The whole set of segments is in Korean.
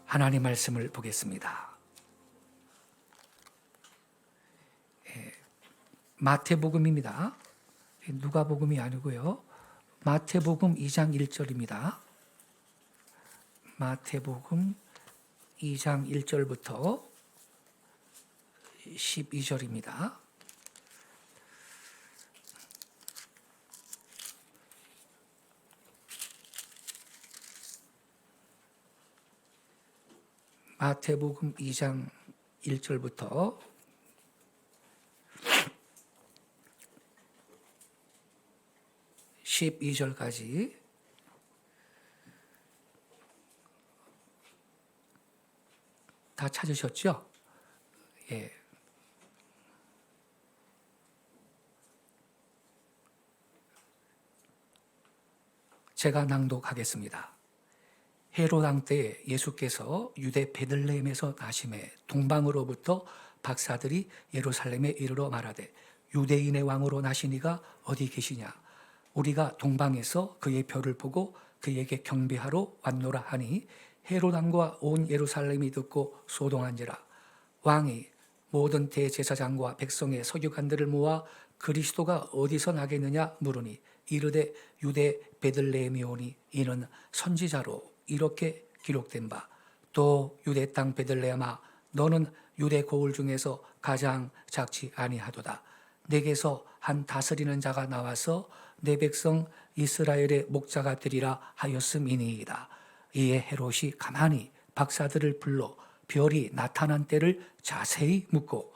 하나님 말씀을 보겠습니다. 마태복음입니다. 누가복음이 아니고요. 마태복음 2장 1절입니다. 마태복음 2장 1절부터 12절입니다. 마태복음 2장 1절부터 12절까지 다 찾으셨죠? 예. 제가 낭독하겠습니다. 헤롯 왕 때 예수께서 유대 베들레헴에서 나심에 동방으로부터 박사들이 예루살렘에 이르러 말하되 유대인의 왕으로 나시니가 어디 계시냐? 우리가 동방에서 그의 별을 보고 그에게 경배하러 왔노라 하니 헤롯 왕과 온 예루살렘이 듣고 소동한지라. 왕이 모든 대제사장과 백성의 서기관들을 모아 그리스도가 어디서 나겠느냐 물으니 이르되 유대 베들레헴이오니 이는 선지자로 이렇게 기록된 바. 또 유대 땅 베들레헴아 너는 유대 고을 중에서 가장 작지 아니하도다. 내게서 한 다스리는 자가 나와서 내 백성 이스라엘의 목자가 되리라 하였음이니이다. 이에 헤롯이 가만히 박사들을 불러 별이 나타난 때를 자세히 묻고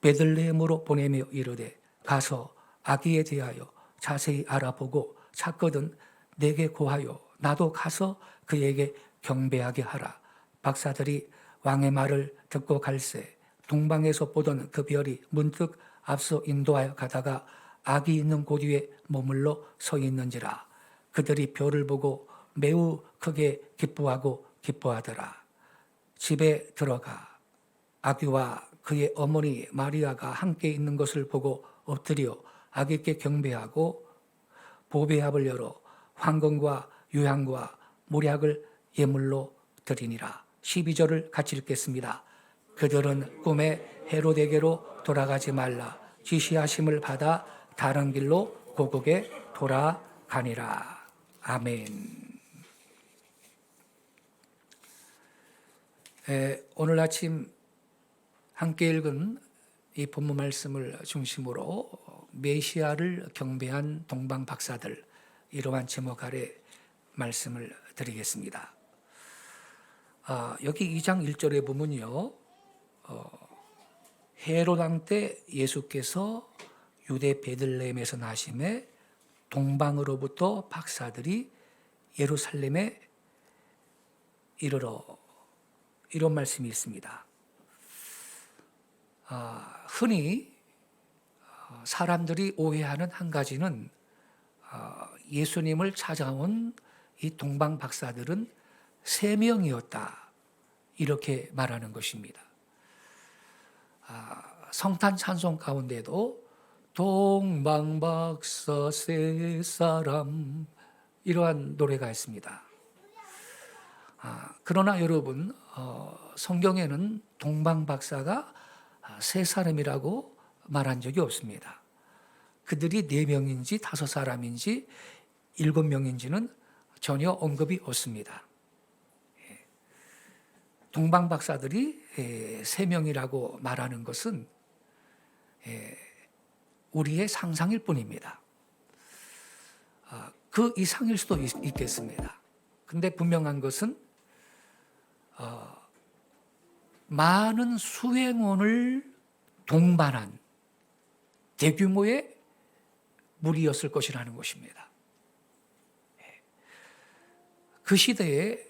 베들레헴으로 보내며 이르되 가서 아기에 대하여 자세히 알아보고 찾거든 내게 고하여 나도 가서 그에게 경배하게 하라. 박사들이 왕의 말을 듣고 갈새 동방에서 보던 그 별이 문득 앞서 인도하여 가다가 아기 있는 곳 위에 머물러 서 있는지라. 그들이 별을 보고 매우 크게 기뻐하고 기뻐하더라. 집에 들어가 아기와 그의 어머니 마리아가 함께 있는 것을 보고 엎드려 아기께 경배하고 보배합을 열어 황금과 유향과 몰약을 예물로 드리니라. 12절을 같이 읽겠습니다. 그들은 꿈에 헤롯에게로 돌아가지 말라 지시하심을 받아 다른 길로 고국에 돌아가니라. 아멘. 오늘 아침 함께 읽은 이 본문 말씀을 중심으로 메시아를 경배한 동방 박사들, 이러한 제목 아래 말씀을 드리겠습니다. 여기 2장 1절에 보면요, 헤롯 왕 때 예수께서 유대 베들레헴에서 나심에 동방으로부터 박사들이 예루살렘에 이르러, 이런 말씀이 있습니다. 흔히 사람들이 오해하는 한 가지는 예수님을 찾아온 이 동방 박사들은 3명이었다, 이렇게 말하는 것입니다. 성탄 찬송 가운데도 동방 박사 3사람, 이러한 노래가 있습니다. 그러나 여러분, 성경에는 동방 박사가 3사람이라고 말한 적이 없습니다. 그들이 4명인지 5사람인지 7명인지는 전혀 언급이 없습니다. 동방 박사들이 3명이라고 말하는 것은 우리의 상상일 뿐입니다. 그 이상일 수도 있겠습니다. 근데 분명한 것은 많은 수행원을 동반한 대규모의 무리였을 것이라는 것입니다. 그 시대에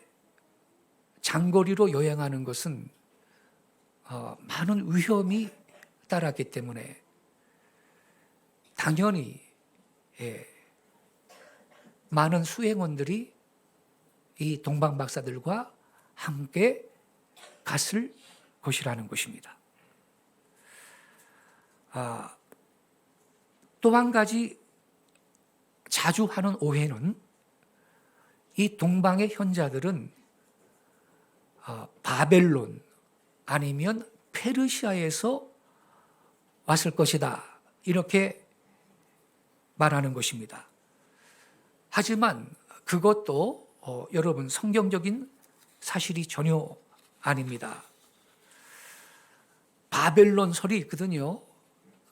장거리로 여행하는 것은 많은 위험이 따랐기 때문에 당연히 많은 수행원들이 이 동방 박사들과 함께 갔을 것이라는 것입니다. 또 한 가지 자주 하는 오해는 이 동방의 현자들은 바벨론 아니면 페르시아에서 왔을 것이다. 이렇게 말하는 것입니다. 하지만 그것도 여러분 성경적인 사실이 전혀 아닙니다. 바벨론설이 있거든요.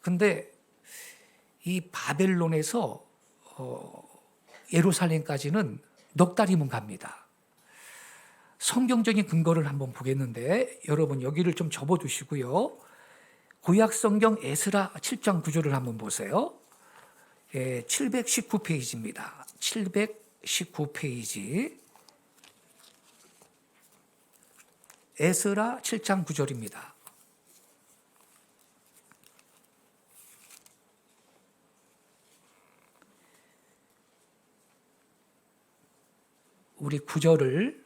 근데 이 바벨론에서 예루살렘까지는 넉 달이면 갑니다. 성경적인 근거를 한번 보겠는데 여러분 여기를 좀 접어두시고요. 구약 성경 에스라 7장 9절을 한번 보세요. 719페이지입니다. 719페이지. 에스라 7장 9절입니다. 우리 9절을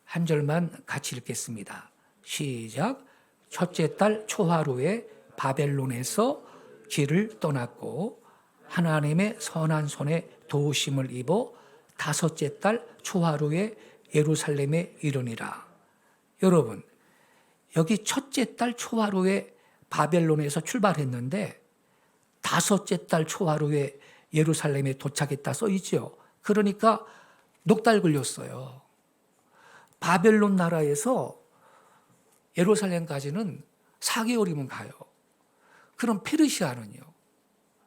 한 절만 같이 읽겠습니다. 시작. 첫째 달 초하루에 바벨론에서 길을 떠났고 하나님의 선한 손에 도우심을 입어 다섯째 달 초하루에 예루살렘에 이르니라. 여러분, 여기 첫째 달 초하루에 바벨론에서 출발했는데 다섯째 달 초하루에 예루살렘에 도착했다 써 있죠. 그러니까 넉 달 걸렸어요. 바벨론 나라에서 예루살렘까지는 4개월이면 가요. 그럼 페르시아는요?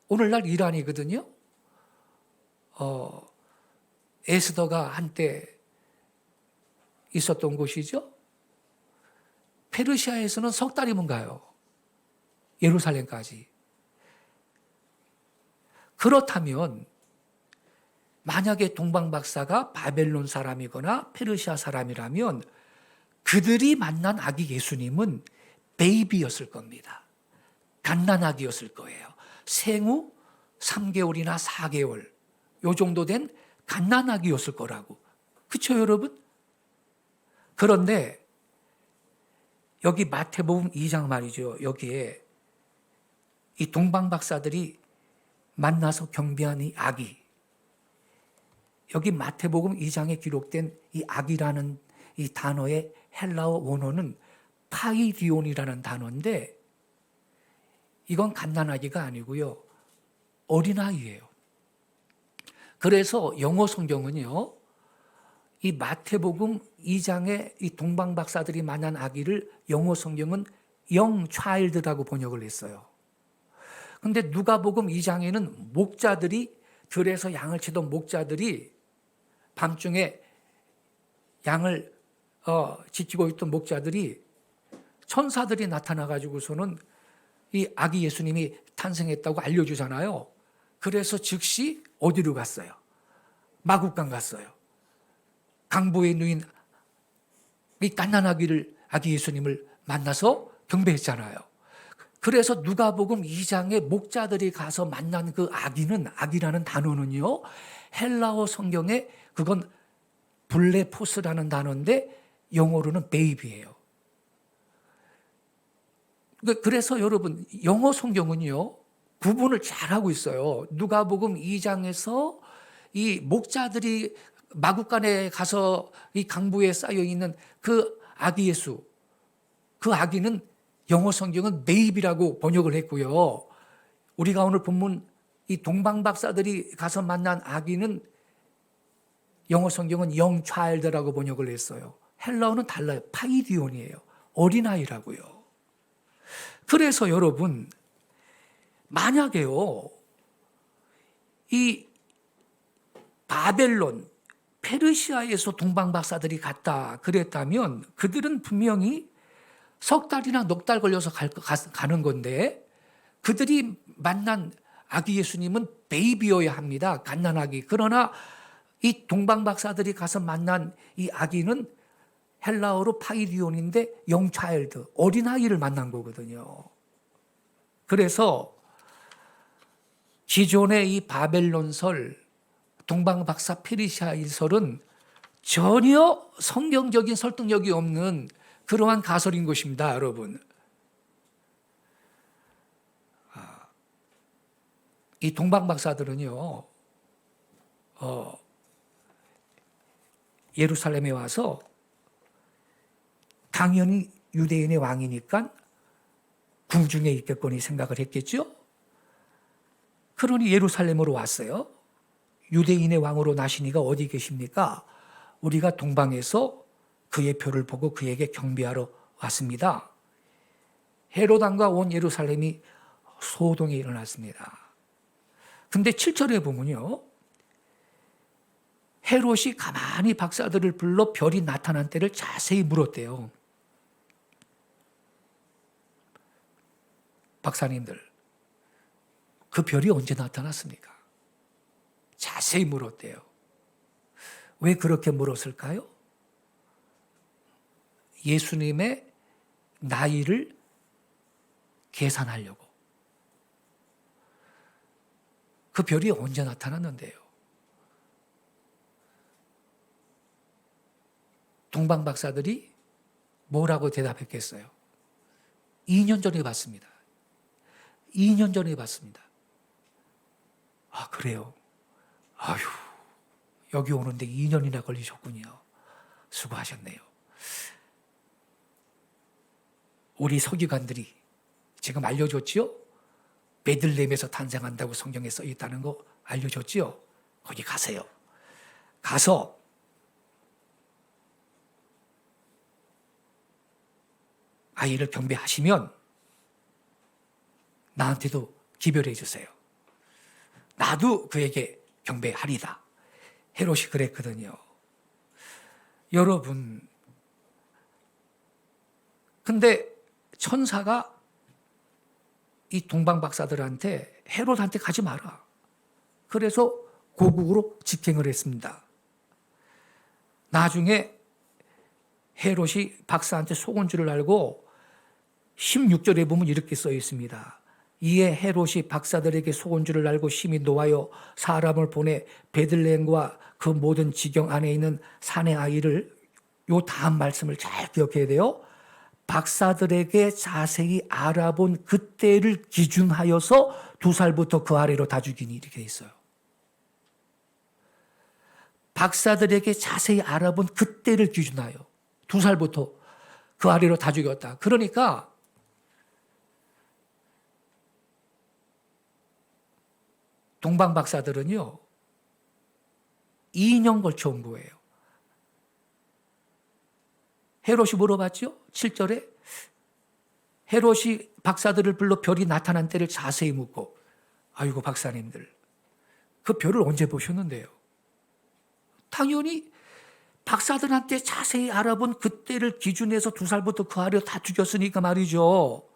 오늘날 이란이거든요. 에스더가 한때 있었던 곳이죠. 페르시아에서는 석 달이면 가요. 예루살렘까지. 그렇다면 만약에 동방박사가 바벨론 사람이거나 페르시아 사람이라면 그들이 만난 아기 예수님은 베이비였을 겁니다. 갓난아기였을 거예요. 생후 3개월이나 4개월 요 정도 된 갓난아기였을 거라고. 그렇죠, 여러분? 그런데 여기 마태복음 2장 말이죠. 여기에 이 동방박사들이 만나서 경배한 이 아기, 여기 마태복음 2장에 기록된 이 아기라는 이 단어의 헬라어 원어는 파이디온이라는 단어인데 이건 갓난아기가 아니고요. 어린아이예요. 그래서 영어 성경은요. 이 마태복음 2장에 이 동방박사들이 만난 아기를 영어 성경은 young child라고 번역을 했어요. 근데 누가복음 2장에는 목자들이 들에서 양을 치던 목자들이 밤중에 양을 지키고 있던 목자들이 천사들이 나타나 가지고서는 이 아기 예수님이 탄생했다고 알려주잖아요. 그래서 즉시 어디로 갔어요? 마국간 갔어요. 강보에 누인 이 갓난아기를 아기 예수님을 만나서 경배했잖아요. 그래서 누가복음 2장에 목자들이 가서 만난 그 아기는, 아기라는 단어는요, 헬라어 성경에 그건 블레포스라는 단어인데 영어로는 베이비예요. 그래서 여러분 영어 성경은요 구분을 잘하고 있어요. 누가복음 2장에서 이 목자들이 마국간에 가서 이 강부에 쌓여 있는 그 아기 예수, 그 아기는 영어 성경은 베이비라고 번역을 했고요. 우리가 오늘 본문 이 동방박사들이 가서 만난 아기는 영어 성경은 young child라고 번역을 했어요. 헬라어는 달라요. 파이디온이에요. 어린아이라고요. 그래서 여러분 만약에요 이 바벨론 페르시아에서 동방박사들이 갔다 그랬다면 그들은 분명히 석 달이나 넉 달 걸려서 가는 건데 그들이 만난 아기 예수님은 베이비여야 합니다. 갓난아기. 그러나 이 동방박사들이 가서 만난 이 아기는 헬라어로 파이디온인데 young child, 어린아이를 만난 거거든요. 그래서 기존의 이 바벨론설, 동방박사 페르시아일설은 전혀 성경적인 설득력이 없는 그러한 가설인 것입니다, 여러분. 이 동방박사들은요, 예루살렘에 와서 당연히 유대인의 왕이니까 궁중에 있겠거니 생각을 했겠죠. 그러니 예루살렘으로 왔어요. 유대인의 왕으로 나시니가 어디 계십니까? 우리가 동방에서 그의 표를 보고 그에게 경배하러 왔습니다. 헤롯 왕과 온 예루살렘이 소동이 일어났습니다. 근데 7절에 보면요, 헤롯이 가만히 박사들을 불러 별이 나타난 때를 자세히 물었대요. 박사님들, 그 별이 언제 나타났습니까? 자세히 물었대요. 왜 그렇게 물었을까요? 예수님의 나이를 계산하려고. 그 별이 언제 나타났는데요? 동방 박사들이 뭐라고 대답했겠어요? 2년 전에 봤습니다. 2년 전에 봤습니다. 아, 그래요? 아휴, 여기 오는데 2년이나 걸리셨군요. 수고하셨네요. 우리 서기관들이 지금 알려줬지요? 베들레헴에서 탄생한다고 성경에 써 있다는 거 알려줬지요? 거기 가세요. 가서 아이를 경배하시면 나한테도 기별해 주세요. 나도 그에게 경배하리다. 헤롯이 그랬거든요. 여러분, 근데 천사가 이 동방 박사들한테 헤롯한테 가지 마라. 그래서 고국으로 직행을 했습니다. 나중에 헤롯이 박사한테 속은 줄을 알고 16절에 보면 이렇게 써 있습니다. 이에 헤롯이 박사들에게 속은 줄을 알고 심히 노하여 사람을 보내 베들레헴과 그 모든 지경 안에 있는 산의 아이를, 요 다음 말씀을 잘 기억해야 돼요. 박사들에게 자세히 알아본 그때를 기준하여서 2살부터 그 아래로 다 죽이니, 이렇게 돼 있어요. 박사들에게 자세히 알아본 그때를 기준하여 2살부터 그 아래로 다 죽였다. 그러니까 동방 박사들은요, 2년 걸쳐 온 거예요. 헤롯이 물어봤죠? 7절에 헤롯이 박사들을 불러 별이 나타난 때를 자세히 묻고, 아이고 박사님들, 그 별을 언제 보셨는데요? 당연히 박사들한테 자세히 알아본 그때를 기준해서 2살부터 그 아래로 다 죽였으니까 말이죠.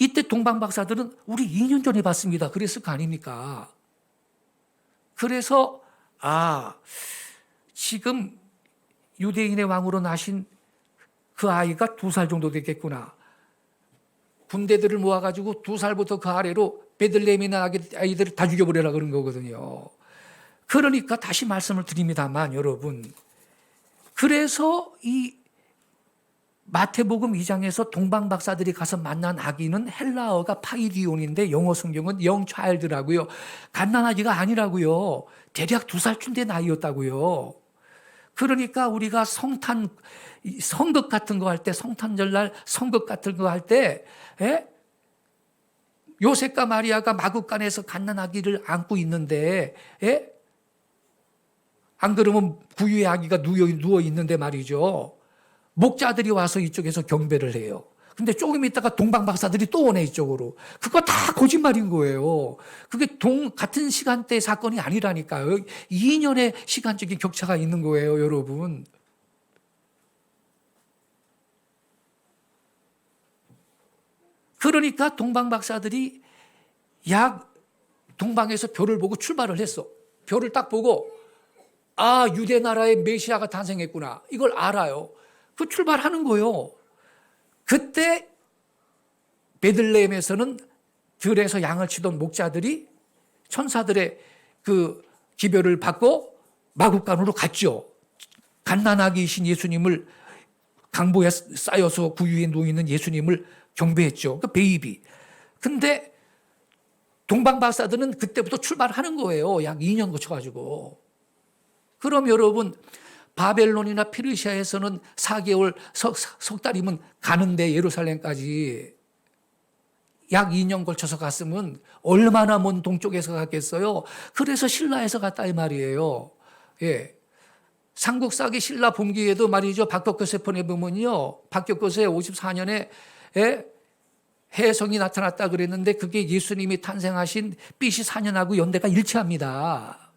이때 동방 박사들은 우리 2년 전에 봤습니다. 그랬을 거 아닙니까? 그래서 지금 유대인의 왕으로 나신 그 아이가 2살 정도 됐겠구나. 군대들을 모아가지고 2살부터 그 아래로 베들레헴에 있는 아이들을 다 죽여버리라 그런 거거든요. 그러니까 다시 말씀을 드립니다만 여러분, 그래서 이 마태복음 2장에서 동방 박사들이 가서 만난 아기는 헬라어가 파이디온인데 영어 성경은 영 차일드라고요. 갓난아기가 아니라고요. 대략 2살쯤 된 아이였다고요. 그러니까 우리가 성극 같은 거 할 때, 성탄절날 성극 같은 거 할 때, 요셉과 마리아가 마구간에서 갓난아기를 안고 있는데, 안 그러면 구유의 아기가 누워 있는데 말이죠. 목자들이 와서 이쪽에서 경배를 해요. 근데 조금 있다가 동방 박사들이 또 오네, 이쪽으로. 그거 다 거짓말인 거예요. 그게 같은 시간대 사건이 아니라니까요. 2년의 시간적인 격차가 있는 거예요, 여러분. 그러니까 동방 박사들이 동방에서 별을 보고 출발을 했어. 별을 딱 보고, 유대 나라의 메시아가 탄생했구나. 이걸 알아요. 그 출발하는 거예요. 그때 베들레헴에서는 들에서 양을 치던 목자들이 천사들의 그 기별을 받고 마구간으로 갔죠. 갓난아기이신 예수님을, 강보에 쌓여서 구유에 누워있는 예수님을 경배했죠. 그 베이비. 근데 동방 박사들은 그때부터 출발하는 거예요. 약 2년 거쳐가지고. 그럼 여러분, 바벨론이나 페르시아에서는 4개월, 석 달이면 가는데 예루살렘까지 약 2년 걸쳐서 갔으면 얼마나 먼 동쪽에서 갔겠어요. 그래서 신라에서 갔다 이 말이에요. 예. 삼국사기 신라 분기에도 말이죠. 박격거세 보내보면요. 박격거세 54년에 해성이 나타났다 그랬는데 그게 예수님이 탄생하신 BC 4년하고 연대가 일치합니다.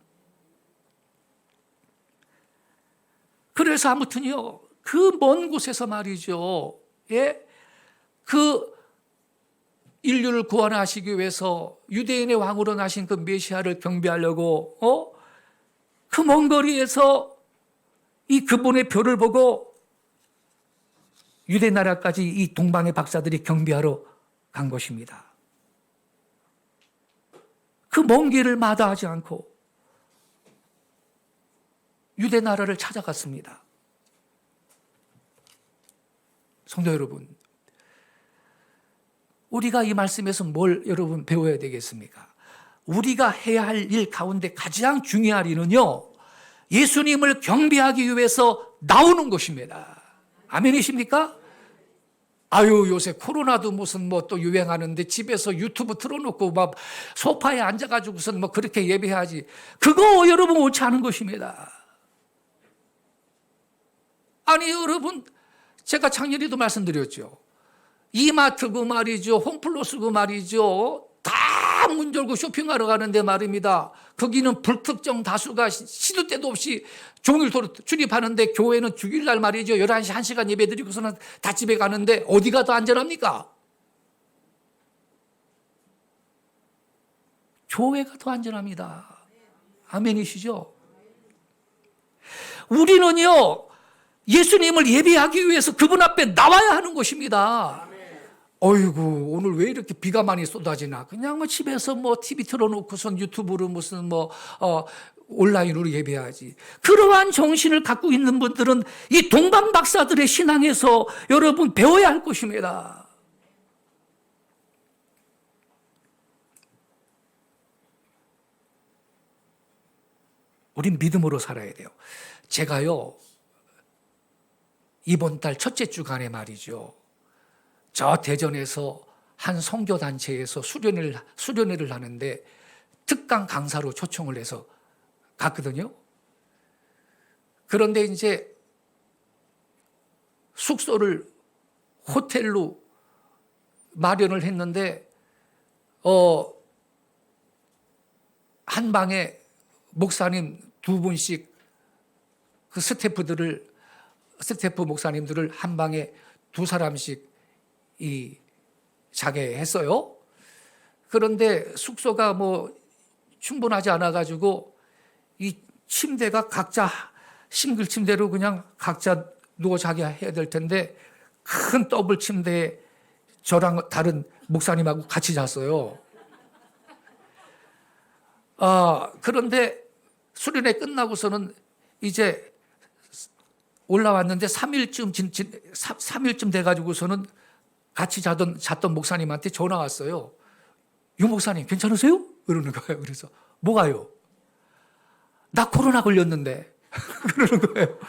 그래서 아무튼요. 그 먼 곳에서 말이죠. 예. 그 인류를 구원하시기 위해서 유대인의 왕으로 나신 그 메시아를 경배하려고 그 먼 거리에서 이 그분의 표를 보고 유대 나라까지 이 동방의 박사들이 경배하러 간 것입니다. 그 먼 길을 마다하지 않고 유대 나라를 찾아갔습니다. 성도 여러분, 우리가 이 말씀에서 뭘 여러분 배워야 되겠습니까? 우리가 해야 할 일 가운데 가장 중요한 일은요, 예수님을 경배하기 위해서 나오는 것입니다. 아멘이십니까? 아유, 요새 코로나도 무슨 뭐 또 유행하는데 집에서 유튜브 틀어놓고 막 소파에 앉아가지고선 뭐 그렇게 예배하지. 그거 여러분 옳지 않은 것입니다. 아니, 여러분, 제가 작년에도 말씀드렸죠. 이마트고 말이죠. 홈플러스고 말이죠. 다 문 열고 쇼핑하러 가는데 말입니다. 거기는 불특정 다수가 시도 때도 없이 종일 출입하는데 교회는 주일날 말이죠. 11시 1시간 예배 드리고서는 다 집에 가는데 어디가 더 안전합니까? 교회가 더 안전합니다. 아멘이시죠? 우리는요, 예수님을 예배하기 위해서 그분 앞에 나와야 하는 것입니다. 어이구, 오늘 왜 이렇게 비가 많이 쏟아지나? 그냥 뭐 집에서 뭐 TV 틀어놓고선 유튜브로 무슨 온라인으로 예배하지. 그러한 정신을 갖고 있는 분들은 이 동방 박사들의 신앙에서 여러분 배워야 할 것입니다. 우린 믿음으로 살아야 돼요. 제가요, 이번 달 첫째 주간에 말이죠. 저 대전에서 한 선교단체에서 수련회를 하는데 특강 강사로 초청을 해서 갔거든요. 그런데 이제 숙소를 호텔로 마련을 했는데, 한 방에 목사님 2분씩 그 스태프 목사님들을 한 방에 2사람씩 자게 했어요. 그런데 숙소가 뭐 충분하지 않아가지고 이 침대가 각자 싱글 침대로 그냥 각자 누워 자게 해야 될 텐데 큰 더블 침대에 저랑 다른 목사님하고 같이 잤어요. 그런데 수련회 끝나고서는 이제 올라왔는데 3일쯤 돼가지고서는 같이 잤던 목사님한테 전화 왔어요. 유 목사님 괜찮으세요? 그러는 거예요. 그래서 뭐가요? 나 코로나 걸렸는데 그러는 거예요.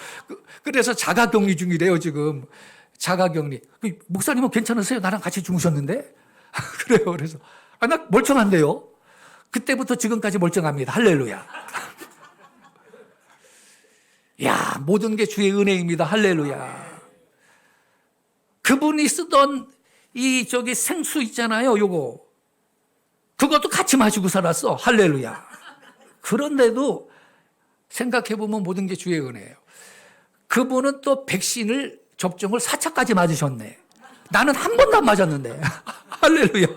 그래서 자가격리 중이래요 지금. 자가격리. 목사님은 괜찮으세요? 나랑 같이 주무셨는데? 그래요. 그래서 나 멀쩡한데요. 그때부터 지금까지 멀쩡합니다. 할렐루야. 야, 모든 게 주의 은혜입니다. 할렐루야. 그분이 쓰던 생수 있잖아요. 요거. 그것도 같이 마시고 살았어. 할렐루야. 그런데도 생각해보면 모든 게 주의 은혜예요. 그분은 또 백신을 접종을 4차까지 맞으셨네. 나는 한 번도 안 맞았는데. 할렐루야.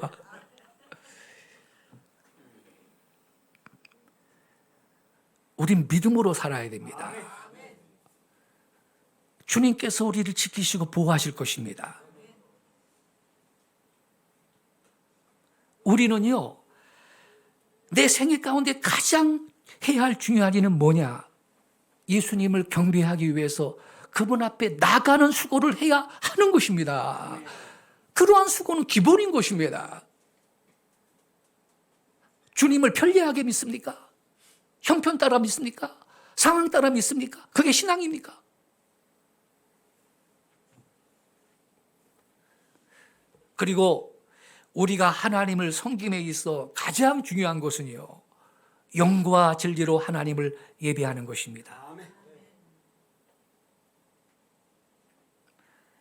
우린 믿음으로 살아야 됩니다. 주님께서 우리를 지키시고 보호하실 것입니다. 우리는요, 내 생애 가운데 가장 해야 할 중요한 일은 뭐냐? 예수님을 경배하기 위해서 그분 앞에 나가는 수고를 해야 하는 것입니다. 그러한 수고는 기본인 것입니다. 주님을 편리하게 믿습니까? 형편 따라 믿습니까? 상황 따라 믿습니까? 그게 신앙입니까? 그리고 우리가 하나님을 섬김에 있어 가장 중요한 것은요, 영과 진리로 하나님을 예배하는 것입니다.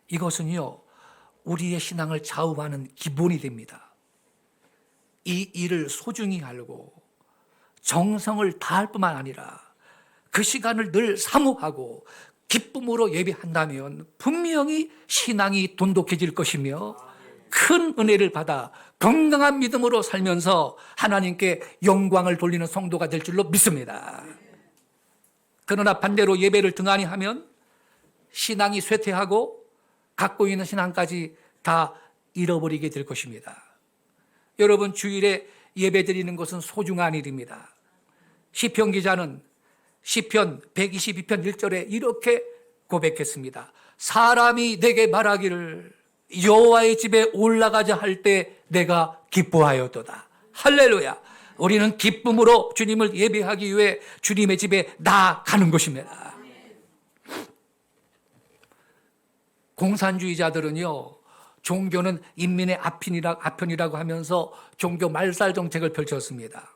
이것은요, 우리의 신앙을 좌우하는 기본이 됩니다. 이 일을 소중히 알고 정성을 다할 뿐만 아니라 그 시간을 늘 사모하고 기쁨으로 예배한다면 분명히 신앙이 돈독해질 것이며 큰 은혜를 받아 건강한 믿음으로 살면서 하나님께 영광을 돌리는 성도가 될 줄로 믿습니다. 그러나 반대로 예배를 등한히 하면 신앙이 쇠퇴하고 갖고 있는 신앙까지 다 잃어버리게 될 것입니다. 여러분, 주일에 예배 드리는 것은 소중한 일입니다. 시편 기자는 시편 122편 1절에 이렇게 고백했습니다. 사람이 내게 말하기를 여호와의 집에 올라가자 할 때 내가 기뻐하였도다. 할렐루야. 우리는 기쁨으로 주님을 예배하기 위해 주님의 집에 나아가는 것입니다. 공산주의자들은요, 종교는 인민의 아편이라고 하면서 종교 말살 정책을 펼쳤습니다.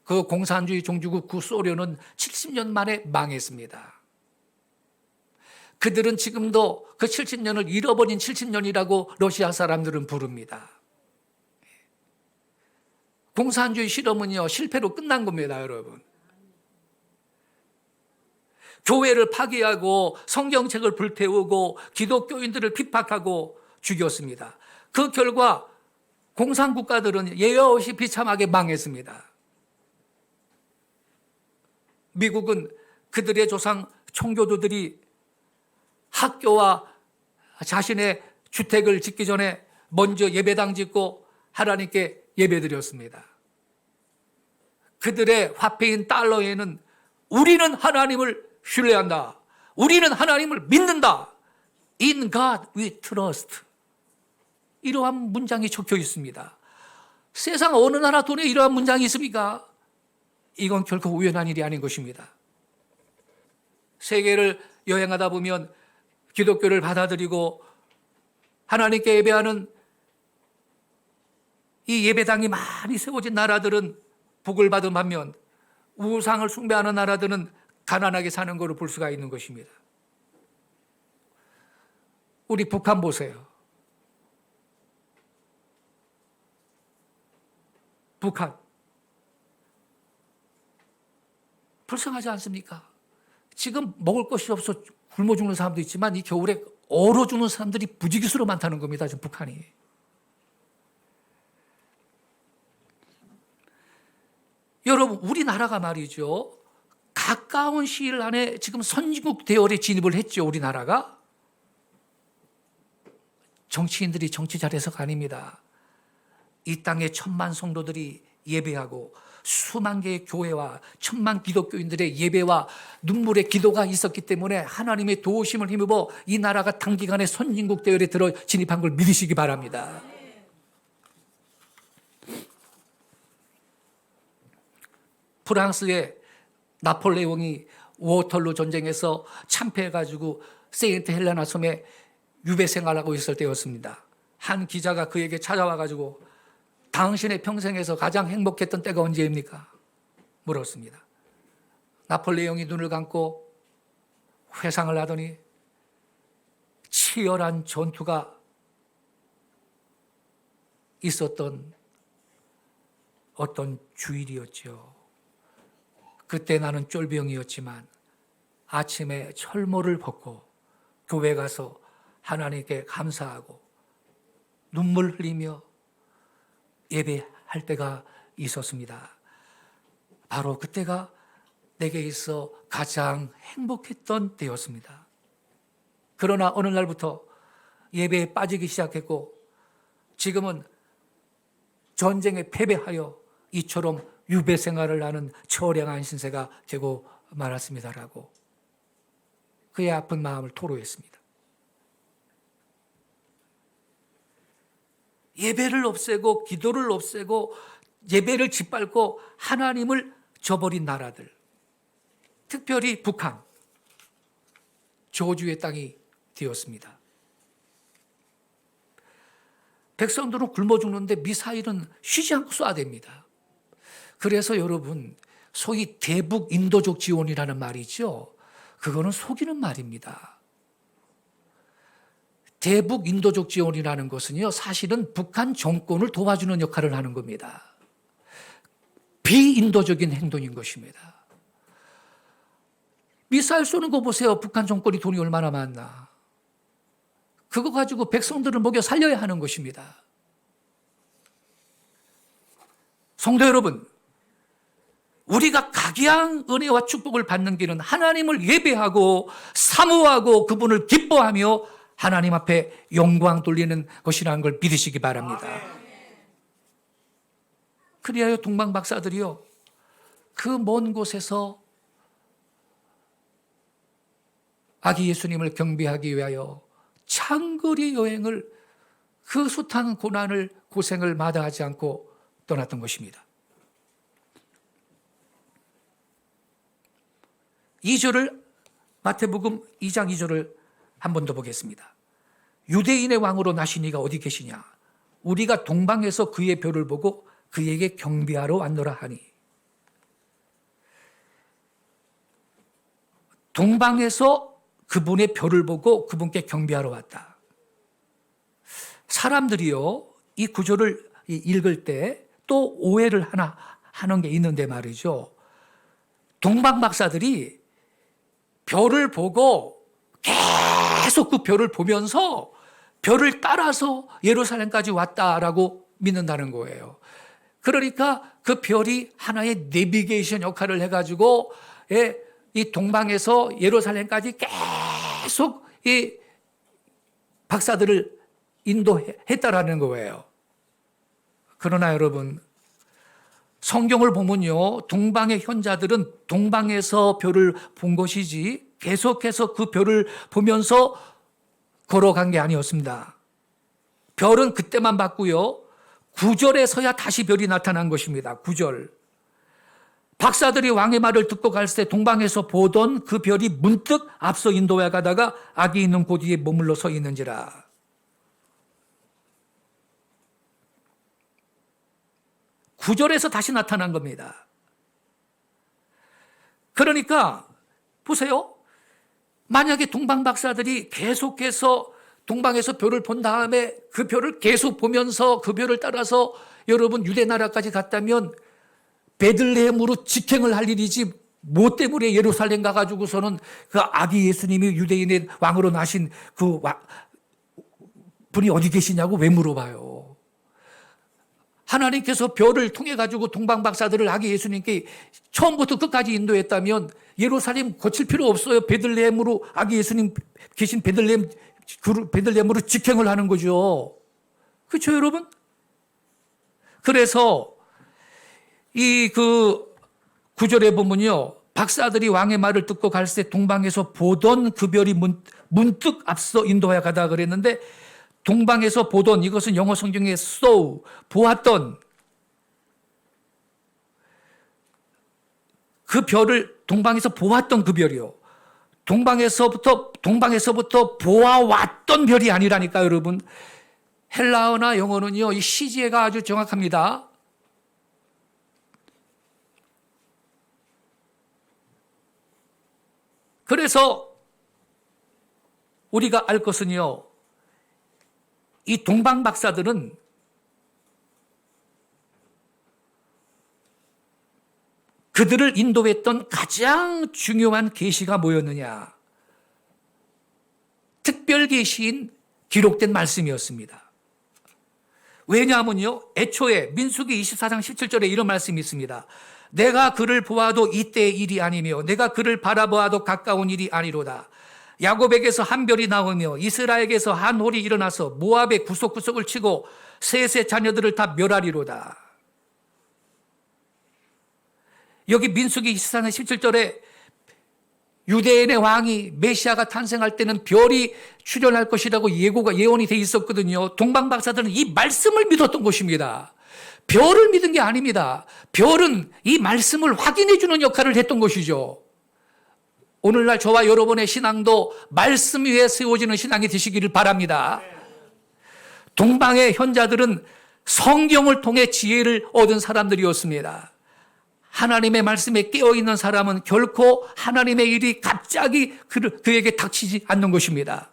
그 공산주의 종주국 구소련은 70년 만에 망했습니다. 그들은 지금도 그 70년을 잃어버린 70년이라고 러시아 사람들은 부릅니다. 공산주의 실험은요, 실패로 끝난 겁니다, 여러분. 교회를 파괴하고 성경책을 불태우고 기독교인들을 핍박하고 죽였습니다. 그 결과 공산국가들은 예외 없이 비참하게 망했습니다. 미국은 그들의 조상 청교도들이 학교와 자신의 주택을 짓기 전에 먼저 예배당 짓고 하나님께 예배드렸습니다. 그들의 화폐인 달러에는 우리는 하나님을 신뢰한다. 우리는 하나님을 믿는다. In God we trust. 이러한 문장이 적혀 있습니다. 세상 어느 나라 돈에 이러한 문장이 있습니까? 이건 결코 우연한 일이 아닌 것입니다. 세계를 여행하다 보면 기독교를 받아들이고 하나님께 예배하는 이 예배당이 많이 세워진 나라들은 복을 받은 반면 우상을 숭배하는 나라들은 가난하게 사는 것을 볼 수가 있는 것입니다. 우리 북한 보세요. 북한. 불쌍하지 않습니까? 지금 먹을 것이 없어 굶어 죽는 사람도 있지만 이 겨울에 얼어 죽는 사람들이 부지기수로 많다는 겁니다. 지금 북한이. 여러분, 우리나라가 말이죠, 가까운 시일 안에 지금 선진국 대열에 진입을 했죠. 우리나라가. 정치인들이 정치 잘해서가 아닙니다. 이 땅에 1,000만 성도들이 예배하고 수만 개의 교회와 1,000만 기독교인들의 예배와 눈물의 기도가 있었기 때문에 하나님의 도우심을 힘입어 이 나라가 단기간에 선진국 대열에 들어 진입한 걸 믿으시기 바랍니다. 프랑스의 나폴레옹이 워털루 전쟁에서 참패해가지고 세인트 헬레나 섬에 유배 생활하고 있을 때였습니다. 한 기자가 그에게 찾아와가지고 당신의 평생에서 가장 행복했던 때가 언제입니까? 물었습니다. 나폴레옹이 눈을 감고 회상을 하더니 치열한 전투가 있었던 어떤 주일이었죠. 그때 나는 쫄병이었지만 아침에 철모를 벗고 교회 가서 하나님께 감사하고 눈물 흘리며 예배할 때가 있었습니다. 바로 그때가 내게 있어 가장 행복했던 때였습니다. 그러나 어느 날부터 예배에 빠지기 시작했고 지금은 전쟁에 패배하여 이처럼 유배 생활을 하는 처량한 신세가 되고 말았습니다라고 그의 아픈 마음을 토로했습니다. 예배를 없애고 기도를 없애고 예배를 짓밟고 하나님을 저버린 나라들, 특별히 북한, 저주의 땅이 되었습니다. 백성들은 굶어 죽는데 미사일은 쉬지 않고 쏴댑니다. 그래서 여러분, 소위 대북 인도적 지원이라는 말이죠. 그거는 속이는 말입니다. 대북 인도적 지원이라는 것은요, 사실은 북한 정권을 도와주는 역할을 하는 겁니다. 비인도적인 행동인 것입니다. 미사일 쏘는 거 보세요. 북한 정권이 돈이 얼마나 많나. 그거 가지고 백성들을 먹여 살려야 하는 것입니다. 성도 여러분, 우리가 각양 은혜와 축복을 받는 길은 하나님을 예배하고 사모하고 그분을 기뻐하며 하나님 앞에 영광 돌리는 것이라는 걸 믿으시기 바랍니다. 그리하여 동방 박사들이요, 그 먼 곳에서 아기 예수님을 경배하기 위하여 장거리 여행을, 그 숱한 고난을, 고생을 마다하지 않고 떠났던 것입니다. 2절을, 마태복음 2장 2절을 한 번 더 보겠습니다. 유대인의 왕으로 나신 이가 어디 계시냐? 우리가 동방에서 그의 별을 보고 그에게 경배하러 왔노라 하니. 동방에서 그분의 별을 보고 그분께 경배하러 왔다. 사람들이요, 이 구절을 읽을 때 또 오해를 하나 하는 게 있는데 말이죠. 동방 박사들이 별을 보고 계속 그 별을 보면서 별을 따라서 예루살렘까지 왔다라고 믿는다는 거예요. 그러니까 그 별이 하나의 내비게이션 역할을 해가지고 이 동방에서 예루살렘까지 계속 이 박사들을 인도했다라는 거예요. 그러나 여러분, 성경을 보면요, 동방의 현자들은 동방에서 별을 본 것이지 계속해서 그 별을 보면서 걸어간 게 아니었습니다. 별은 그때만 봤고요, 9절에서야 다시 별이 나타난 것입니다. 9절. 박사들이 왕의 말을 듣고 갈 때 동방에서 보던 그 별이 문득 앞서 인도해 가다가 아기 있는 곳 위에 머물러 서 있는지라. 구절에서 다시 나타난 겁니다. 그러니까 보세요. 만약에 동방 박사들이 계속해서 동방에서 별을 본 다음에 그 별을 계속 보면서 그 별을 따라서 여러분 유대 나라까지 갔다면 베들레헴으로 직행을 할 일이지, 뭐 때문에 예루살렘 가가지고서는 그 아기 예수님이 유대인의 왕으로 나신 그 분이 어디 계시냐고 왜 물어봐요. 하나님께서 별을 통해 가지고 동방 박사들을 아기 예수님께 처음부터 끝까지 인도했다면 예루살렘 거칠 필요 없어요. 베들레헴으로, 아기 예수님 계신 베들레헴으로 직행을 하는 거죠. 그렇죠, 여러분? 그래서 이 그 구절에 보면요, 박사들이 왕의 말을 듣고 갈 때 동방에서 보던 그 별이 문득 앞서 인도해 가다 그랬는데, 동방에서 보던, 이것은 영어 성경에 saw, 보았던 그 별을, 동방에서 보았던 그 별이요. 동방에서부터 보아왔던 별이 아니라니까, 여러분. 헬라어나 영어는요, 이 시제가 아주 정확합니다. 그래서 우리가 알 것은요, 이 동방 박사들은 그들을 인도했던 가장 중요한 계시가 뭐였느냐? 특별 계시인 기록된 말씀이었습니다. 왜냐하면요, 애초에 민수기 24장 17절에 이런 말씀이 있습니다. 내가 그를 보아도 이때의 일이 아니며 내가 그를 바라보아도 가까운 일이 아니로다. 야곱에게서 한 별이 나오며 이스라엘에게서 한 홀이 일어나서 모압의 구석구석을 치고 셋의 자녀들을 다 멸하리로다. 여기 민수기 24장 17절에 유대인의 왕이 메시아가 탄생할 때는 별이 출현할 것이라고 예언이 돼 있었거든요. 동방 박사들은 이 말씀을 믿었던 것입니다. 별을 믿은 게 아닙니다. 별은 이 말씀을 확인해 주는 역할을 했던 것이죠. 오늘날 저와 여러분의 신앙도 말씀 위에 세워지는 신앙이 되시기를 바랍니다. 동방의 현자들은 성경을 통해 지혜를 얻은 사람들이었습니다. 하나님의 말씀에 깨어있는 사람은 결코 하나님의 일이 갑자기 그에게 닥치지 않는 것입니다.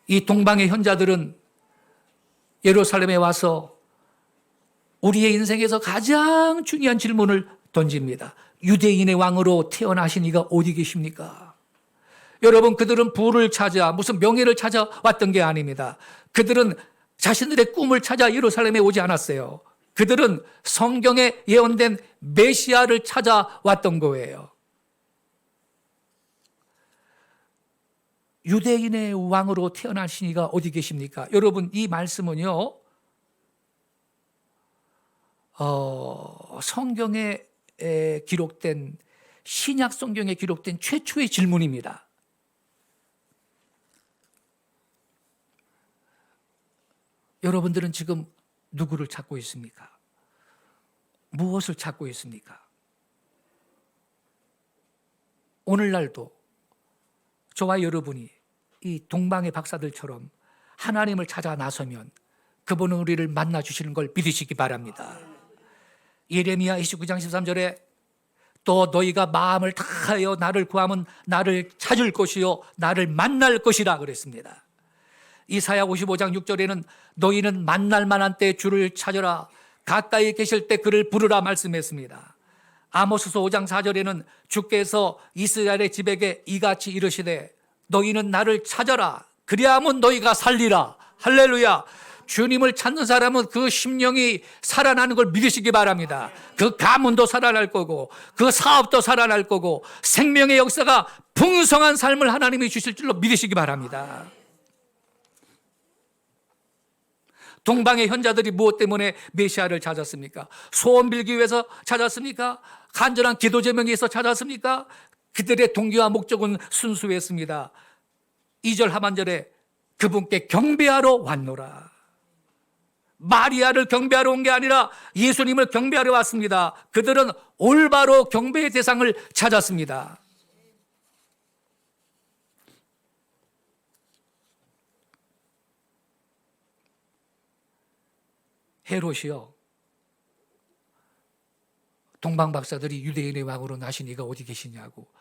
이 동방의 현자들은 예루살렘에 와서 우리의 인생에서 가장 중요한 질문을 던집니다. 유대인의 왕으로 태어나신 이가 어디 계십니까? 여러분, 그들은 부를 찾아 무슨 명예를 찾아왔던 게 아닙니다. 그들은 자신들의 꿈을 찾아 예루살렘에 오지 않았어요. 그들은 성경에 예언된 메시아를 찾아왔던 거예요. 유대인의 왕으로 태어나신 이가 어디 계십니까? 여러분, 이 말씀은요, 성경에 기록된, 신약 성경에 기록된 최초의 질문입니다. 여러분들은 지금 누구를 찾고 있습니까? 무엇을 찾고 있습니까? 오늘날도 저와 여러분이 이 동방의 박사들처럼 하나님을 찾아 나서면 그분은 우리를 만나 주시는 걸 믿으시기 바랍니다. 예레미야 29장 13절에 또 너희가 마음을 다하여 나를 구하면 나를 찾을 것이요 나를 만날 것이라 그랬습니다. 이사야 55장 6절에는 너희는 만날 만한 때 주를 찾으라 가까이 계실 때 그를 부르라 말씀했습니다. 아모스서 5장 4절에는 주께서 이스라엘의 집에게 이같이 이르시되 너희는 나를 찾아라 그리하면 너희가 살리라. 할렐루야. 주님을 찾는 사람은 그 심령이 살아나는 걸 믿으시기 바랍니다. 그 가문도 살아날 거고 그 사업도 살아날 거고 생명의 역사가 풍성한 삶을 하나님이 주실 줄로 믿으시기 바랍니다. 동방의 현자들이 무엇 때문에 메시아를 찾았습니까? 소원 빌기 위해서 찾았습니까? 간절한 기도 제명에 의해서 찾았습니까? 그들의 동기와 목적은 순수했습니다. 2절 하반절에 그분께 경배하러 왔노라. 마리아를 경배하러 온 게 아니라 예수님을 경배하러 왔습니다. 그들은 올바로 경배의 대상을 찾았습니다. 헤롯이요, 동방 박사들이 유대인의 왕으로 나신 이가 어디 계시냐고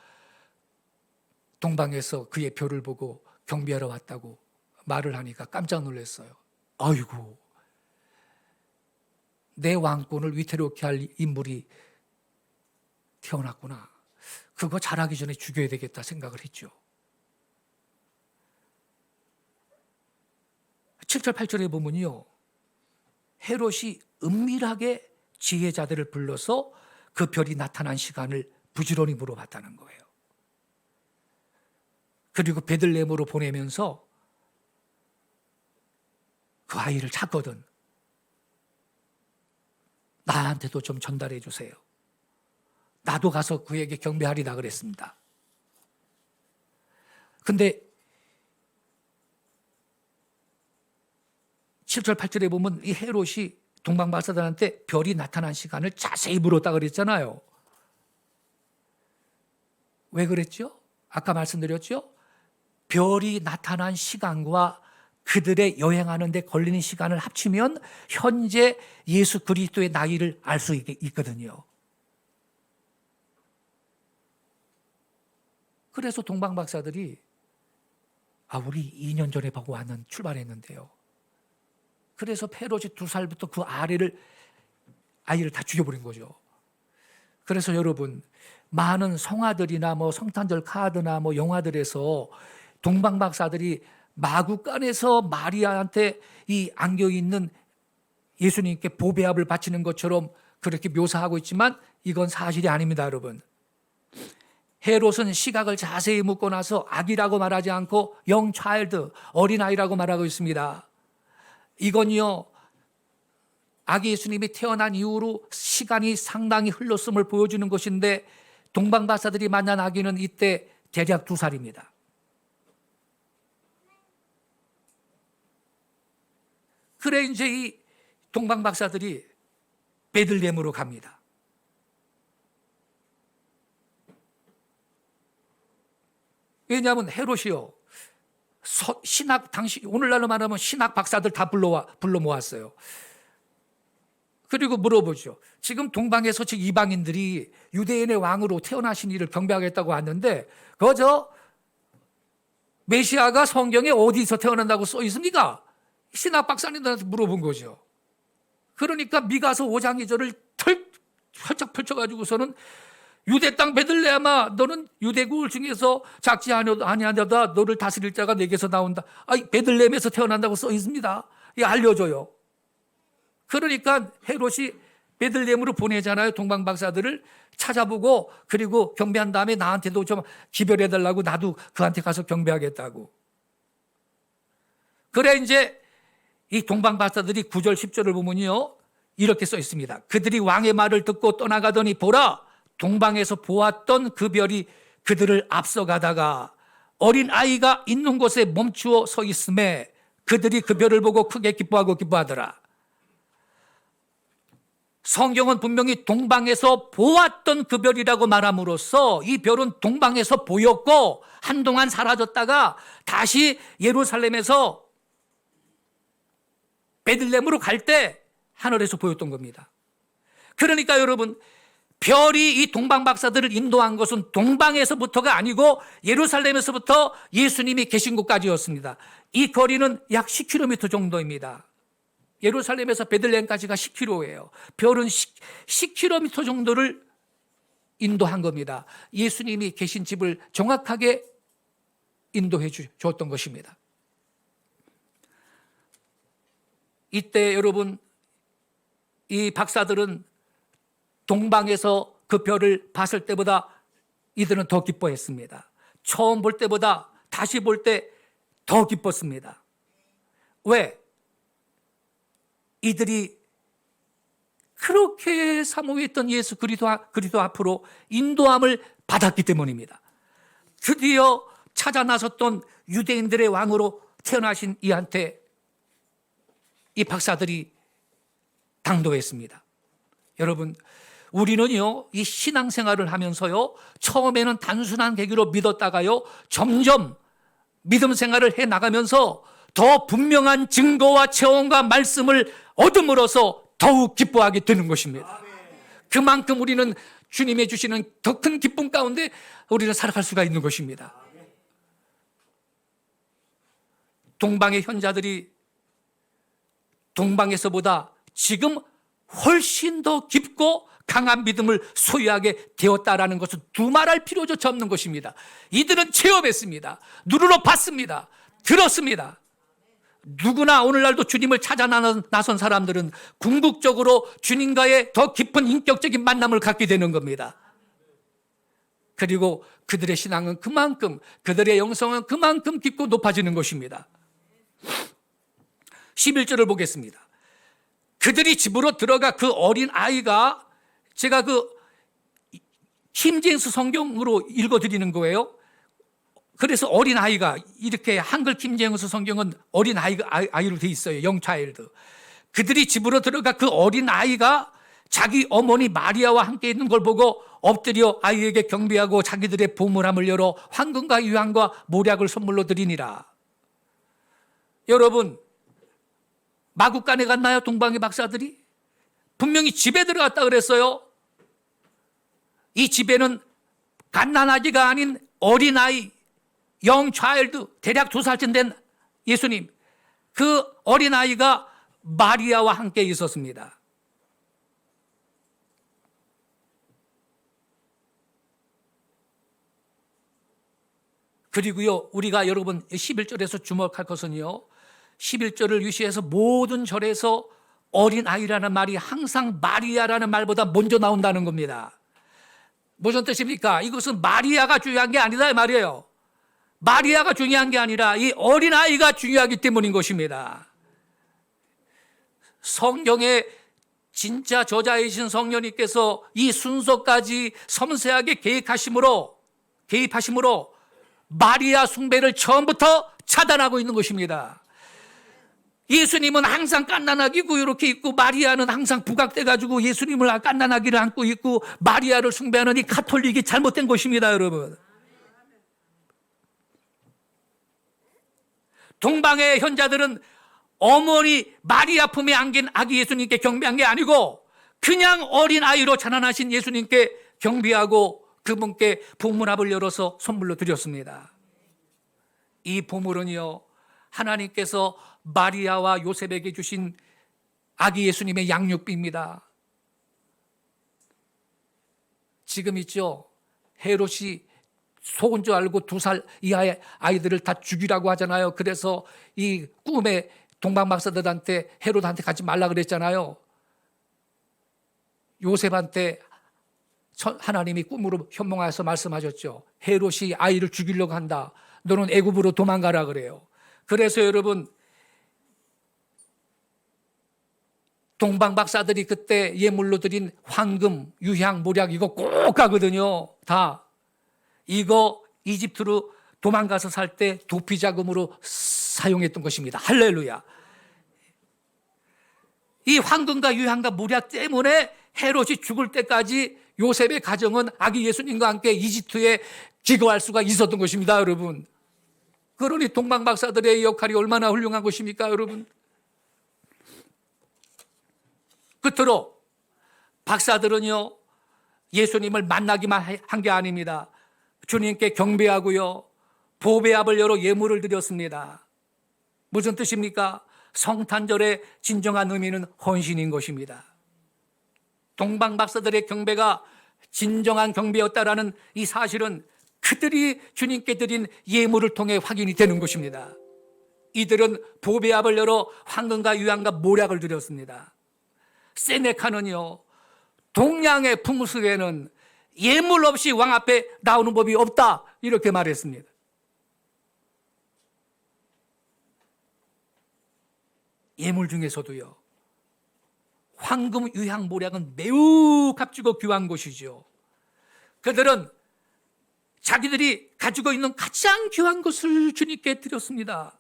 동방에서 그의 표를 보고 경배하러 왔다고 말을 하니까 깜짝 놀랐어요. 아이고, 내 왕권을 위태롭게 할 인물이 태어났구나. 그거 잘하기 전에 죽여야 되겠다 생각을 했죠. 7절 8절에 보면요, 헤롯이 은밀하게 지혜자들을 불러서 그 별이 나타난 시간을 부지런히 물어봤다는 거예요. 그리고 베들레헴으로 보내면서 그 아이를 찾거든 나한테도 좀 전달해 주세요. 나도 가서 그에게 경배하리라 그랬습니다. 근데 7절 8절에 보면 이 헤롯이 동방 박사들한테 별이 나타난 시간을 자세히 물었다 그랬잖아요. 왜 그랬죠? 아까 말씀드렸죠? 별이 나타난 시간과 그들의 여행하는 데 걸리는 시간을 합치면 현재 예수 그리스도의 나이를 알 수 있거든요. 그래서 동방 박사들이 우리 2년 전에 보고 왔는 출발했는데요. 그래서 헤롯이 2살부터 그 아이를 다 죽여버린 거죠. 그래서 여러분, 많은 성화들이나 성탄절 카드나 영화들에서 동방 박사들이 마구간에서 마리아한테 이 안겨 있는 예수님께 보배압을 바치는 것처럼 그렇게 묘사하고 있지만 이건 사실이 아닙니다, 여러분. 헤롯은 시각을 자세히 묻고 나서 아기라고 말하지 않고 영 차일드, 어린아이라고 말하고 있습니다. 이건요, 아기 예수님이 태어난 이후로 시간이 상당히 흘렀음을 보여주는 것인데 동방 박사들이 만난 아기는 이때 대략 2살입니다. 그래 이제 이 동방 박사들이 베들레헴으로 갑니다. 왜냐하면 헤롯이요, 신학, 당시 오늘날로 말하면 신학 박사들 다 불러 모았어요. 그리고 물어보죠. 지금 동방에서 지금 이방인들이 유대인의 왕으로 태어나신 이를 경배하겠다고 왔는데 그저 메시아가 성경에 어디서 태어난다고 써 있습니까? 신학 박사님들한테 물어본 거죠. 그러니까 미가서 5장 2절을 펼쩍 펼쳐가지고서는 유대 땅 베들레헴아, 너는 유대국 중에서 작지 아니하다 너를 다스릴 자가 내게서 나온다. 베들레헴에서 태어난다고 써 있습니다. 알려줘요. 그러니까 헤롯이 베들레헴으로 보내잖아요. 동방 박사들을 찾아보고, 그리고 경배한 다음에 나한테도 좀 기별해달라고, 나도 그한테 가서 경배하겠다고. 그래 이제 이 동방 박사들이 9절 10절을 보면요, 이렇게 써 있습니다. 그들이 왕의 말을 듣고 떠나가더니 보라, 동방에서 보았던 그 별이 그들을 앞서가다가 어린 아이가 있는 곳에 멈추어 서 있음에 그들이 그 별을 보고 크게 기뻐하더라. 성경은 분명히 동방에서 보았던 그 별이라고 말함으로써 이 별은 동방에서 보였고 한동안 사라졌다가 다시 예루살렘에서 베들레헴으로 갈 때 하늘에서 보였던 겁니다. 그러니까 여러분, 별이 이 동방 박사들을 인도한 것은 동방에서부터가 아니고 예루살렘에서부터 예수님이 계신 곳까지였습니다. 이 거리는 약 10km 정도입니다. 예루살렘에서 베들레헴까지가 10km예요. 별은 10km 정도를 인도한 겁니다. 예수님이 계신 집을 정확하게 인도해 주었던 것입니다. 이때 여러분, 이 박사들은 동방에서 그 별을 봤을 때보다 이들은 더 기뻐했습니다. 처음 볼 때보다 다시 볼 때 더 기뻤습니다. 왜? 이들이 그렇게 사모했던 예수 그리스도 앞으로 인도함을 받았기 때문입니다. 드디어 찾아 나섰던 유대인들의 왕으로 태어나신 이한테 이 박사들이 당도했습니다. 여러분, 우리는요, 이 신앙생활을 하면서요, 처음에는 단순한 계기로 믿었다가요, 점점 믿음 생활을 해 나가면서 더 분명한 증거와 체험과 말씀을 얻음으로써 더욱 기뻐하게 되는 것입니다. 그만큼 우리는 주님의 주시는 더 큰 기쁨 가운데 우리는 살아갈 수가 있는 것입니다. 동방의 현자들이 동방에서보다 지금 훨씬 더 깊고 강한 믿음을 소유하게 되었다라는 것은 두말할 필요조차 없는 것입니다. 이들은 체험했습니다. 눈으로 봤습니다. 들었습니다. 누구나 오늘날도 주님을 찾아 나선 사람들은 궁극적으로 주님과의 더 깊은 인격적인 만남을 갖게 되는 겁니다. 그리고 그들의 신앙은 그만큼, 그들의 영성은 그만큼 깊고 높아지는 것입니다. 11절을 보겠습니다. 그들이 집으로 들어가 그 어린 아이가, 제가 그 킹제임스 성경으로 읽어드리는 거예요. 그래서 어린 아이가, 이렇게 한글 킹제임스 성경은 어린 아이로 돼 있어요. 영 차일드. 그들이 집으로 들어가 그 어린 아이가 자기 어머니 마리아와 함께 있는 걸 보고 엎드려 아이에게 경배하고 자기들의 보물함을 열어 황금과 유향과 모략을 선물로 드리니라. 여러분, 마구간에 갔나요? 동방의 박사들이? 분명히 집에 들어갔다 그랬어요. 이 집에는 갓난아기가 아닌 어린아이, 영 차일드, 대략 2살쯤 된 예수님, 그 어린아이가 마리아와 함께 있었습니다. 그리고요, 우리가 여러분 11절에서 주목할 것은요, 11절을 유시해서 모든 절에서 어린아이라는 말이 항상 마리아라는 말보다 먼저 나온다는 겁니다. 무슨 뜻입니까? 이것은 마리아가 중요한 게 아니다 이 말이에요. 마리아가 중요한 게 아니라 이 어린아이가 중요하기 때문인 것입니다. 성경의 진짜 저자이신 성령님께서 이 순서까지 섬세하게 개입하심으로 마리아 숭배를 처음부터 차단하고 있는 것입니다. 예수님은 항상 갓난아기고 이렇게 있고, 마리아는 항상 부각돼가지고 예수님을 갓난아기를 안고 있고 마리아를 숭배하는 이 가톨릭이 잘못된 것입니다, 여러분. 동방의 현자들은 어머니 마리아 품에 안긴 아기 예수님께 경배한 게 아니고 그냥 어린 아이로 자라나신 예수님께 경배하고 그분께 보물함을 열어서 선물로 드렸습니다. 이 보물은요, 하나님께서 마리아와 요셉에게 주신 아기 예수님의 양육비입니다. 지금 있죠, 헤롯이 속은 줄 알고 2살 이하의 아이들을 다 죽이라고 하잖아요. 그래서 이 꿈에 동방박사들한테 헤롯한테 가지 말라 그랬잖아요. 요셉한테 하나님이 꿈으로 현몽하여서 말씀하셨죠. 헤롯이 아이를 죽이려고 한다. 너는 애굽으로 도망가라 그래요. 그래서 여러분, 동방박사들이 그때 예물로 드린 황금, 유향, 모략 이거 꼭 가거든요. 다 이거 이집트로 도망가서 살 때 도피 자금으로 사용했던 것입니다. 할렐루야. 이 황금과 유향과 모략 때문에 헤롯이 죽을 때까지 요셉의 가정은 아기 예수님과 함께 이집트에 기거할 수가 있었던 것입니다, 여러분. 그러니 동방박사들의 역할이 얼마나 훌륭한 것입니까, 여러분? 끝으로 박사들은요, 예수님을 만나기만 한 게 아닙니다. 주님께 경배하고요, 보배합을 열어 예물을 드렸습니다. 무슨 뜻입니까? 성탄절의 진정한 의미는 헌신인 것입니다. 동방박사들의 경배가 진정한 경배였다라는 이 사실은 그들이 주님께 드린 예물을 통해 확인이 되는 것입니다. 이들은 보배합을 열어 황금과 유향과 모략을 드렸습니다. 세네카는요, 동양의 풍습에는 예물 없이 왕 앞에 나오는 법이 없다, 이렇게 말했습니다. 예물 중에서도요, 황금, 유향, 모략은 매우 값지고 귀한 것이죠. 그들은 자기들이 가지고 있는 가장 귀한 것을 주님께 드렸습니다.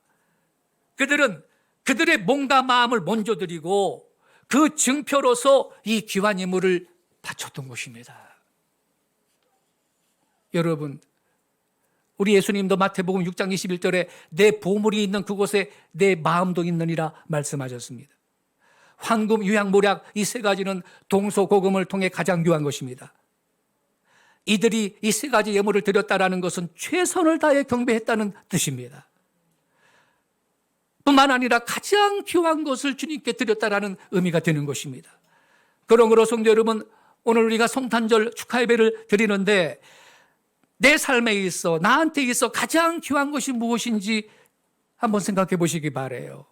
그들은 그들의 몸과 마음을 먼저 드리고 그 증표로서 이 귀한 예물을 바쳤던 것입니다. 여러분, 우리 예수님도 마태복음 6장 21절에 내 보물이 있는 그곳에 내 마음도 있느니라 말씀하셨습니다. 황금, 유향, 모략 이 세 가지는 동서고금을 통해 가장 귀한 것입니다. 이들이 이 세 가지 예물을 드렸다라는 것은 최선을 다해 경배했다는 뜻입니다. 뿐만 아니라 가장 귀한 것을 주님께 드렸다라는 의미가 되는 것입니다. 그러므로 성도 여러분, 오늘 우리가 성탄절 축하 예배를 드리는데 내 삶에 있어, 나한테 있어 가장 귀한 것이 무엇인지 한번 생각해 보시기 바라요.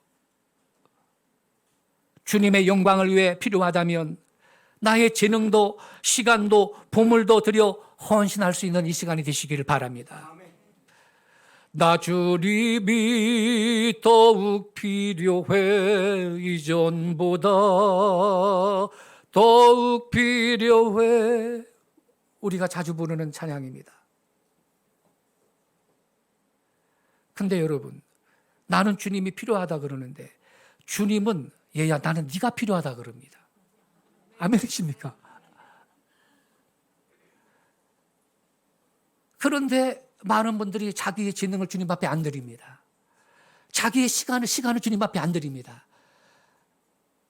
주님의 영광을 위해 필요하다면 나의 재능도 시간도 보물도 들여 헌신할 수 있는 이 시간이 되시기를 바랍니다. 나 주님이 더욱 필요해, 이전보다 더욱 필요해. 우리가 자주 부르는 찬양입니다. 근데 여러분, 나는 주님이 필요하다 그러는데 주님은 얘야 나는 네가 필요하다 그럽니다. 아멘이십니까? 그런데 많은 분들이 자기의 재능을 주님 앞에 안 드립니다. 자기의 시간을 주님 앞에 안 드립니다.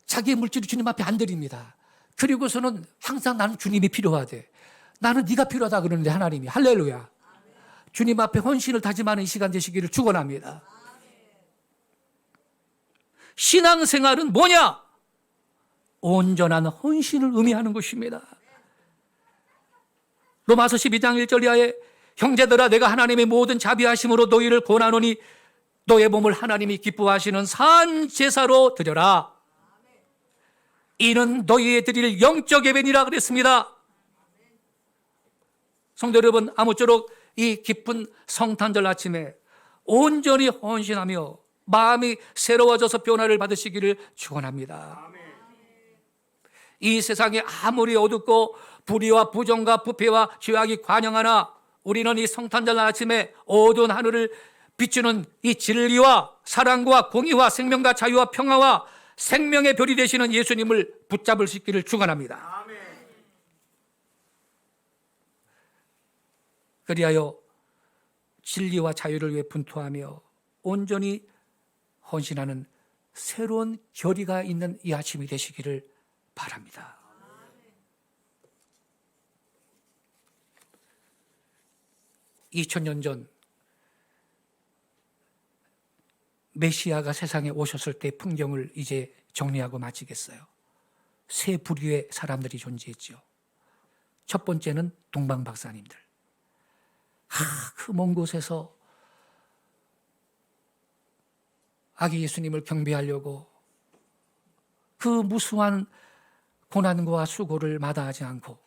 자기의 물질을 주님 앞에 안 드립니다. 그리고서는 항상 나는 주님이 필요하대, 나는 네가 필요하다 그러는데 하나님이 할렐루야, 주님 앞에 헌신을 다짐하는 이 시간 되시기를 축원합니다. 신앙생활은 뭐냐? 온전한 헌신을 의미하는 것입니다. 로마서 12장 1절 이하에 형제들아, 내가 하나님의 모든 자비하심으로 너희를 권하노니 너의 몸을 하나님이 기뻐하시는 산 제사로 드려라. 이는 너희의 드릴 영적 예배니라 그랬습니다. 성도 여러분, 아무쪼록 이 깊은 성탄절 아침에 온전히 헌신하며 마음이 새로워져서 변화를 받으시기를 축원합니다. 이 세상에 아무리 어둡고 불의와 부정과 부패와 죄악이 관영하나 우리는 이 성탄절 아침에 어두운 하늘을 비추는 이 진리와 사랑과 공의와 생명과 자유와 평화와 생명의 별이 되시는 예수님을 붙잡을 수 있기를 축원합니다. 그리하여 진리와 자유를 위해 분투하며 온전히 헌신하는 새로운 결의가 있는 이 아침이 되시기를 바랍니다. 2000년 전 메시아가 세상에 오셨을 때 풍경을 이제 정리하고 마치겠어요. 세 부류의 사람들이 존재했죠. 첫 번째는 동방박사님들. 그 먼 곳에서 아기 예수님을 경배하려고 그 무수한 고난과 수고를 마다하지 않고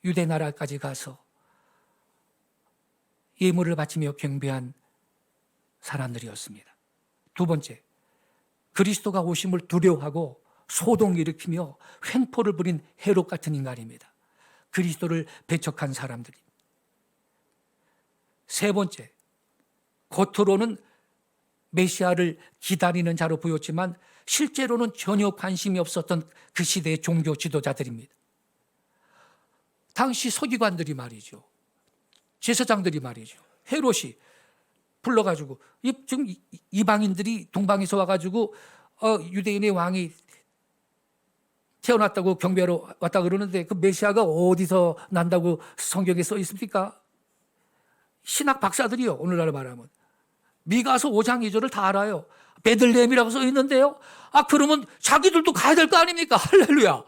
유대 나라까지 가서 예물을 바치며 경배한 사람들이었습니다. 두 번째, 그리스도가 오심을 두려워하고 소동을 일으키며 횡포를 부린 헤롯 같은 인간입니다. 그리스도를 배척한 사람들이. 세 번째, 겉으로는 메시아를 기다리는 자로 보였지만 실제로는 전혀 관심이 없었던 그 시대의 종교 지도자들입니다. 당시 서기관들이 말이죠. 제사장들이 말이죠. 헤롯이 불러가지고 지금 이방인들이 동방에서 와가지고 유대인의 왕이 태어났다고 경배하러 왔다 그러는데 그 메시아가 어디서 난다고 성경에 써 있습니까? 신학 박사들이요. 오늘날 말하면 미가서 5장 2절을 다 알아요. 베들레헴이라고 써 있는데요. 그러면 자기들도 가야 될 거 아닙니까? 할렐루야.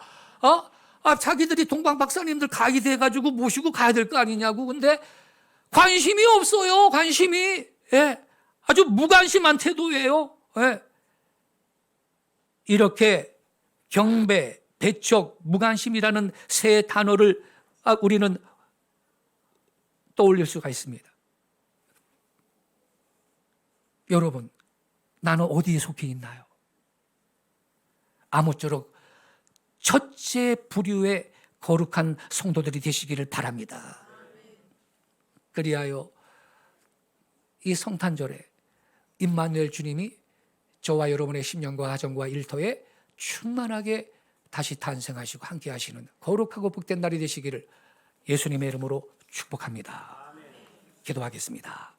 자기들이 동방 박사님들 가게 돼가지고 모시고 가야 될 거 아니냐고. 근데 관심이 없어요. 관심이. 예. 아주 무관심한 태도예요. 예. 이렇게 경배, 배척, 무관심이라는 세 단어를 우리는 떠올릴 수가 있습니다. 여러분, 나는 어디에 속해 있나요? 아무쪼록 첫째 부류의 거룩한 성도들이 되시기를 바랍니다. 그리하여 이 성탄절에 임마누엘 주님이 저와 여러분의 심령과 가정과 일터에 충만하게 다시 탄생하시고 함께 하시는 거룩하고 복된 날이 되시기를 예수님의 이름으로 축복합니다. 기도하겠습니다.